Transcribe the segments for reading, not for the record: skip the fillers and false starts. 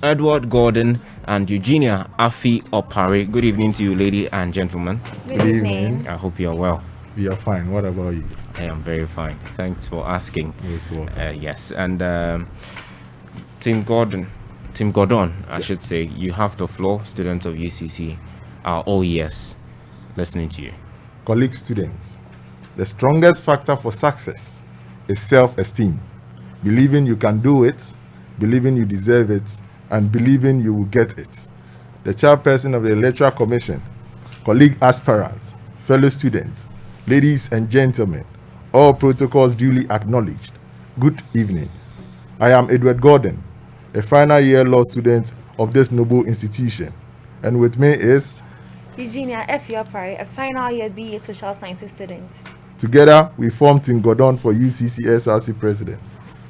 Edward Gordon and Eugenia Afi Opare. Good evening to you, lady and gentlemen. Good evening. I hope you are well. We are fine. What about you? I am very fine. Thanks for asking. Most welcome. Yes, and Tim Gordon, I should say, you have the floor. Students of UCC are all ears, listening to you. Colleague students, the strongest factor for success is self-esteem. Believing you can do it, believing you deserve it, and believing you will get it. The chairperson of the Electoral Commission, colleague aspirants, fellow students, ladies and gentlemen, all protocols duly acknowledged. Good evening. I am Edward Gordon, a final year law student of this noble institution. And with me is Eugenia Opare, a final year BA Social Sciences student. Together, we form Team Gordon for UCC SRC President.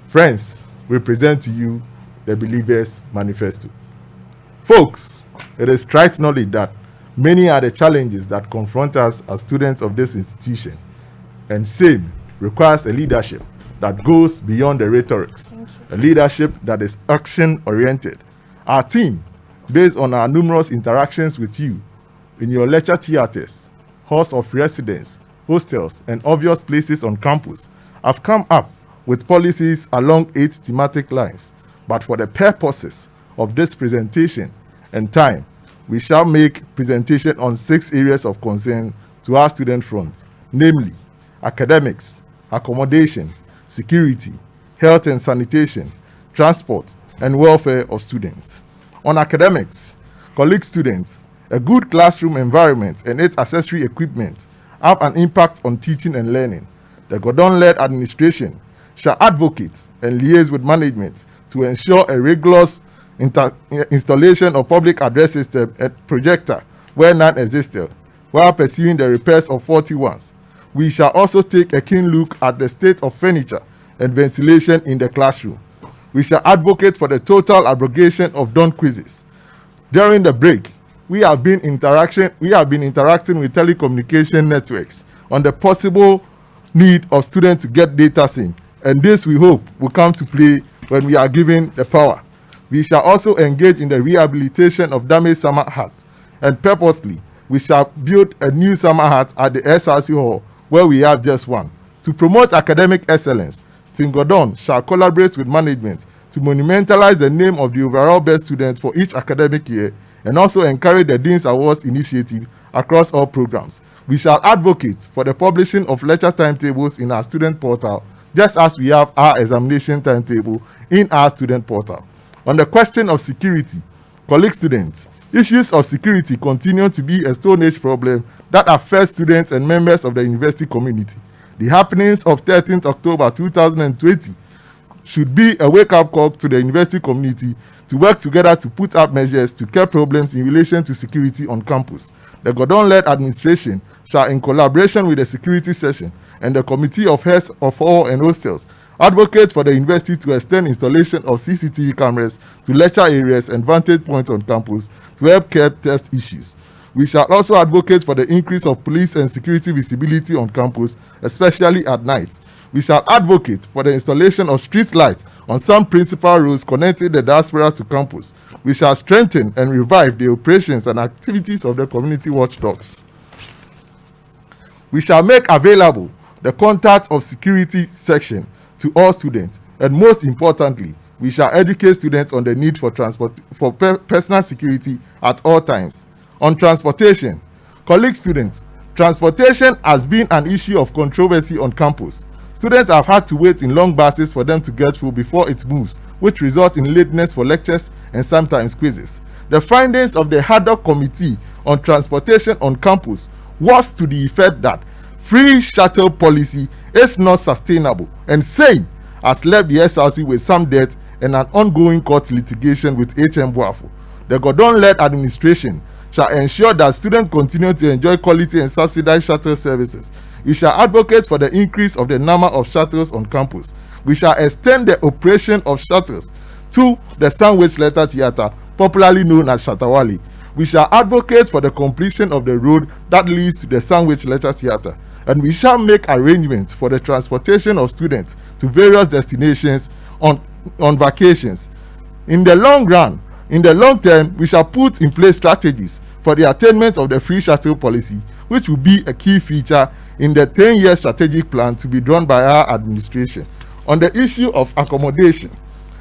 Friends, we present to you the Believers Manifesto. Folks, it is trite knowledge that many are the challenges that confront us as students of this institution, and same requires a leadership that goes beyond the rhetorics, a leadership that is action-oriented. Our team, based on our numerous interactions with you in your lecture theaters, halls of residence, hostels, and obvious places on campus, have come up with policies along 8 thematic lines. But for the purposes of this presentation and time, we shall make presentation on 6 areas of concern to our student front, namely academics, accommodation, security, health and sanitation, transport, and welfare of students. On academics, colleague students, a good classroom environment and its accessory equipment have an impact on teaching and learning. The Gordon-led administration shall advocate and liaise with management to ensure a rigorous installation of public address system and projector where none existed, while pursuing the repairs of faulty ones. We shall also take a keen look at the state of furniture and ventilation in the classroom. We shall advocate for the total abrogation of done quizzes. During the break, we have been interacting with telecommunication networks on the possible need of students to get data sync, and this we hope will come to play when we are given the power. We shall also engage in the rehabilitation of damaged summer huts, and purposely we shall build a new summer hut at the SRC Hall where we have just one. To promote academic excellence, Team Gordon shall collaborate with management to monumentalize the name of the overall best student for each academic year, and also encourage the Dean's Awards initiative across all programs. We shall advocate for the publishing of lecture timetables in our student portal, just as we have our examination timetable in our student portal. On the question of security, colleague students, issues of security continue to be a Stone Age problem that affects students and members of the university community. The happenings of 13th October 2020 should be a wake-up call to the university community to work together to put up measures to curb problems in relation to security on campus. The Gordon-led administration shall, in collaboration with the security session and the committee of heads of hall and hostels, advocate for the university to extend installation of CCTV cameras to lecture areas and vantage points on campus to help curb theft issues. We shall also advocate for the increase of police and security visibility on campus, especially at night. We shall advocate for the installation of street lights on some principal roads connecting the diaspora to campus. We shall strengthen and revive the operations and activities of the community watchdogs. We shall make available the contact of security section to all students, and most importantly, we shall educate students on the need for personal security at all times. On transportation, colleague students, transportation has been an issue of controversy on campus. Students have had to wait in long buses for them to get through before it moves, which results in lateness for lectures and sometimes quizzes. The findings of the ad hoc committee on transportation on campus was to the effect that free shuttle policy is not sustainable, and same has left the SRC with some debt and an ongoing court litigation with HM Boafo. The Gordon-led administration shall ensure that students continue to enjoy quality and subsidized shuttle services. We shall advocate for the increase of the number of shuttles on campus. We shall extend the operation of shuttles to the Sandwich Letter Theatre, popularly known as Shatawali. We shall advocate for the completion of the road that leads to the Sandwich Letter Theatre, and we shall make arrangements for the transportation of students to various destinations on vacations. In the long run, In the long term, we shall put in place strategies for the attainment of the free shuttle policy, which will be a key feature in the 10-year strategic plan to be drawn by our administration. On the issue of accommodation,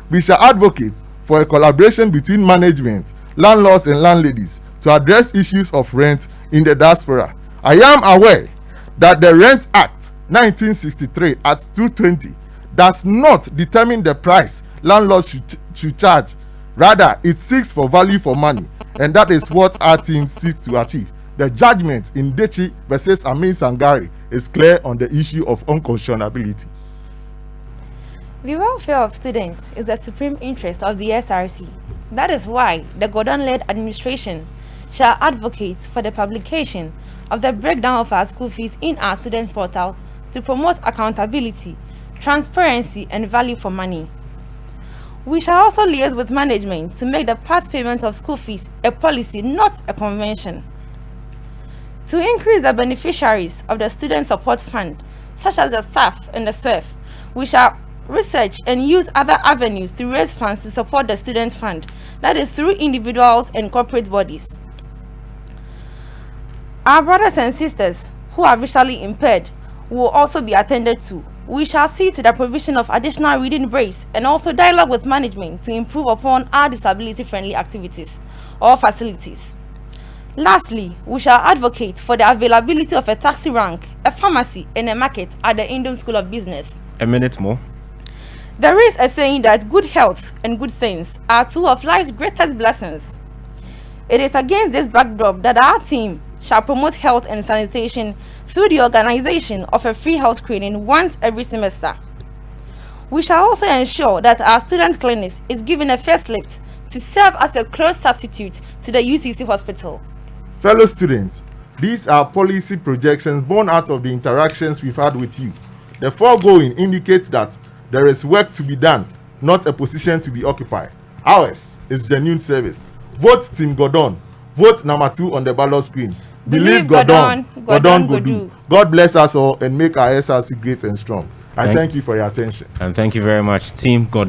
we shall advocate for a collaboration between management, landlords and landladies to address issues of rent in the diaspora. I am aware that the Rent Act 1963 at 220 does not determine the price landlords should charge. Rather, it seeks for value for money, and that is what our team seeks to achieve. The judgment in Dechi versus Amin Sangari is clear on the issue of unconscionability. The welfare of students is the supreme interest of the SRC. That is why the Gordon-led administration shall advocate for the publication of the breakdown of our school fees in our student portal to promote accountability, transparency, and value for money. We shall also liaise with management to make the part payment of school fees a policy, not a convention. To increase the beneficiaries of the Student Support Fund, such as the SAF and the SWEF, we shall research and use other avenues to raise funds to support the Student Fund, that is through individuals and corporate bodies. Our brothers and sisters who are visually impaired will also be attended to. We shall see to the provision of additional reading breaks and also dialogue with management to improve upon our disability-friendly activities or facilities. Lastly, we shall advocate for the availability of a taxi rank, a pharmacy, and a market at the Indom School of Business. A minute more. There is a saying that good health and good sense are two of life's greatest blessings. It is against this backdrop that our team shall promote health and sanitation through the organization of a free health screening once every semester. We shall also ensure that our student clinics is given a first lift to serve as a close substitute to the UCC hospital. Fellow students, these are policy projections born out of the interactions we've had with you. The foregoing indicates that there is work to be done, not a position to be occupied. Ours is genuine service. Vote Team Gordon. Vote number 2 on the ballot screen. Believe Gordon. Gordon go do. God bless us all and make our SRC great and strong. I thank you for your attention. And thank you very much, Team Gordon.